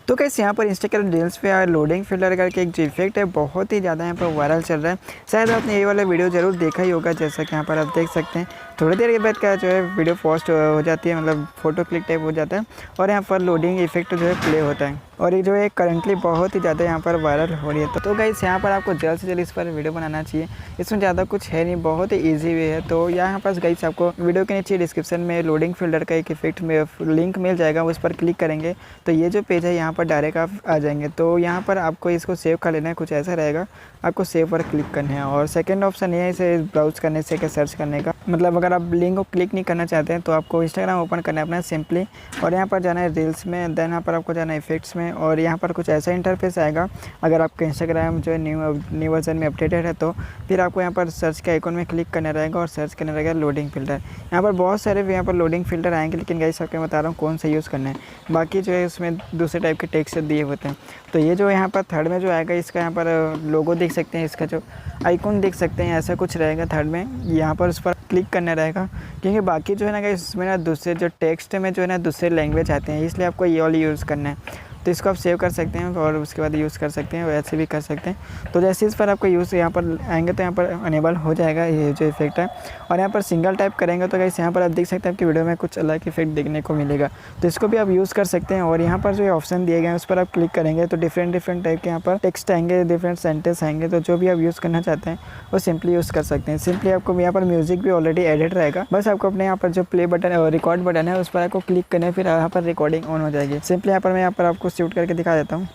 तो कैसे यहाँ पर इंस्टाग्राम रील्स पे लोडिंग फिल्टर करके एक जो इफेक्ट है बहुत ही ज़्यादा यहाँ पर वायरल चल रहा है। शायद आपने ये वाला वीडियो ज़रूर देखा ही होगा। जैसा कि यहाँ पर आप देख सकते हैं थोड़ी देर के बाद क्या जो है वीडियो पोस्ट हो जाती है, मतलब फ़ोटो क्लिक टाइप हो जाता है और यहाँ पर लोडिंग इफेक्ट जो है प्ले होता है और ये जो है करंटली बहुत ही ज़्यादा यहाँ पर वायरल हो रही है। तो गाइस यहाँ पर आपको जल्द से जल्द इस पर वीडियो बनाना चाहिए। इसमें ज़्यादा कुछ है नहीं, बहुत ही ईजी वे है। तो यहाँ पर गाइस आपको वीडियो के नीचे डिस्क्रिप्शन में लोडिंग फिल्टर का एक इफेक्ट में लिंक मिल जाएगा, उस पर क्लिक करेंगे तो ये जो पेज है यहाँ पर डायरेक्ट आप आ जाएंगे। तो यहाँ पर आपको इसको सेव कर लेना है, कुछ ऐसा रहेगा, आपको सेव पर क्लिक करना है। और सेकंड ऑप्शन ये है इसे ब्राउज करने से क्या सर्च करने का, मतलब अगर आप लिंक को क्लिक नहीं करना चाहते हैं तो आपको इंस्टाग्राम ओपन करना है अपना सिंपली और यहाँ पर जाना है रील्स में, देन यहाँ पर आपको जाना है इफेक्ट्स में और यहाँ पर कुछ ऐसा इंटरफेस आएगा। अगर आपका इंस्टाग्राम जो है न्यू वर्जन में अपडेटेड है तो फिर आपको यहाँ पर सर्च के आइकॉन में क्लिक करना रहेगा और सर्च करना रहेगा लोडिंग फिल्टर। यहाँ पर बहुत सारे यहाँ पर लोडिंग फिल्टर आएंगे, लेकिन गाइस आपको बता रहा हूँ कौन सा यूज़ करना है। बाकी जो है उसमें दूसरे टाइप के टेक्स्ट दिए होते हैं। तो ये जो यहाँ पर थर्ड में जो आएगा इसका यहाँ पर लोगो देख सकते हैं, इसका जो आइकॉन देख सकते हैं, ऐसा कुछ रहेगा थर्ड में। यहाँ पर उस पर क्लिक करना रहेगा क्योंकि बाकी जो है ना गाइस इसमें ना दूसरे जो टेक्स्ट में जो है ना दूसरे लैंग्वेज आते हैं, इसलिए आपको ये वाली यूज़ करना है। तो इसको आप सेव कर सकते हैं और उसके बाद यूज़ कर सकते हैं, वैसे भी कर सकते हैं। तो जैसे इस पर आपको यूज़ यहाँ पर आएंगे तो यहाँ पर अनेबल हो जाएगा ये जो इफेक्ट है। और यहाँ पर सिंगल टाइप करेंगे तो गाइस यहाँ पर आप देख सकते हैं आपकी वीडियो में कुछ अलग इफेक्ट देखने को मिलेगा। तो इसको भी आप यूज़ कर सकते हैं और यहाँ पर जो ऑप्शन दिए गए हैं उस पर आप क्लिक करेंगे तो डिफरेंट टाइप के यहाँ पर टेक्स्ट आएंगे, डिफरेंट सेंटेंस आएंगे। तो जो भी आप यूज़ करना चाहते हैं वो सिंपली यूज़ कर सकते हैं। सिंपली आपको यहाँ पर म्यूजिक भी ऑलरेडी एडिट रहेगा, बस आपको अपने यहाँ पर जो प्ले बटन है और रिकॉर्ड बटन है उस पर आपको क्लिक करना है, फिर यहाँ पर रिकॉर्डिंग ऑन हो जाएगी। सिंपली यहाँ पर मैं यहाँ पर आपको शूट करके दिखा देता हूँ।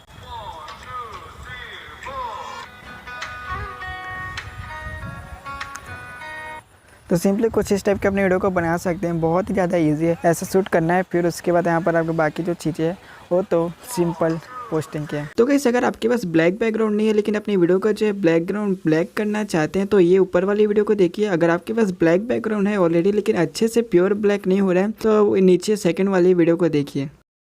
तो सिंपली कुछ इस टाइप के अपने वीडियो को बना सकते हैं, बहुत ही ज़्यादा इजी है। ऐसा शूट करना है, फिर उसके बाद यहाँ पर आपको बाकी जो चीज़ें हैं वो तो सिंपल पोस्टिंग के। तो गाइस अगर आपके पास ब्लैक बैकग्राउंड नहीं है लेकिन अपनी वीडियो का जो है बैकग्राउंड ब्लैक करना चाहते हैं तो ये ऊपर वाली वीडियो को देखिए। अगर आपके पास ब्लैक बैकग्राउंड है ऑलरेडी लेकिन अच्छे से प्योर ब्लैक नहीं हो रहा है तो नीचे सेकंड वाली वीडियो को देखिए।